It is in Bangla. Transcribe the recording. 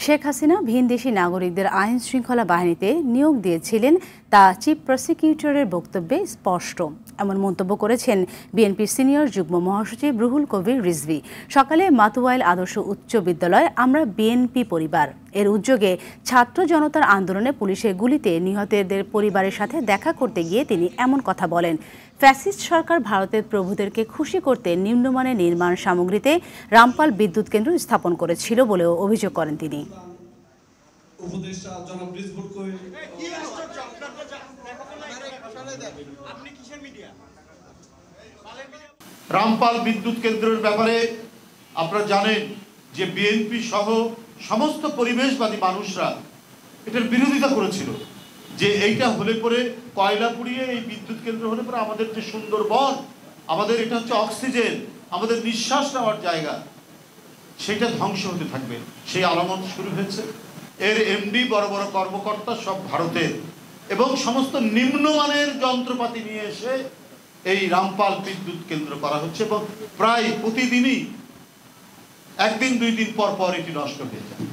শেখ হাসিনা ভিনদেশি নাগরিকদের আইন শৃঙ্খলা বাহিনীতে নিয়োগ দিয়েছিলেন তা চিফ প্রসিকিউটরের বক্তব্যে স্পষ্ট। এমন মন্তব্য করেছেন বিএনপির সিনিয়র যুগ্ম মহাসচিব রুহুল কবির রিজভী। সকালে মাতুয়াইল আদর্শ উচ্চ বিদ্যালয় আমরা বিএনপি পরিবার এর উদ্যোগে ছাত্র জনতার আন্দোলনে পুলিশের গুলিতে নিহতদের পরিবারের সাথে দেখা করতে গিয়ে তিনি এমন কথা বলেন। ফ্যাসিস্ট সরকার ভারতের প্রভুদেরকে খুশি করতে নিম্নমানের নির্মাণ সামগ্রীতে রামপাল বিদ্যুৎ কেন্দ্র স্থাপন করেছিল বলেও অভিযোগ করেন তিনি। রামপাল বিদ্যুৎ কেন্দ্রের ব্যাপারে আপনারা জানেন যে বিএনপি সহ সমস্ত পরিবেশবাদী মানুষরা এটার বিরোধিতা করেছিল যে এইটা হলে পরে কয়লা পুড়িয়ে এই বিদ্যুৎ কেন্দ্র হলে পরে আমাদের যে সুন্দরবন, আমাদের এটা হচ্ছে অক্সিজেন, আমাদের নিঃশ্বাস নেওয়ার জায়গা, সেটা ধ্বংস হতে থাকবে। সেই আলামত শুরু হয়েছে। এর এমডি বড় বড় কর্মকর্তা সব ভারতের এবং সমস্ত নিম্নমানের যন্ত্রপাতি নিয়ে এসে এই রামপাল বিদ্যুৎ কেন্দ্র করা হচ্ছে এবং প্রায় প্রতিদিনই একদিন দুই দিন পর পর এটি নষ্ট হয়ে যায়।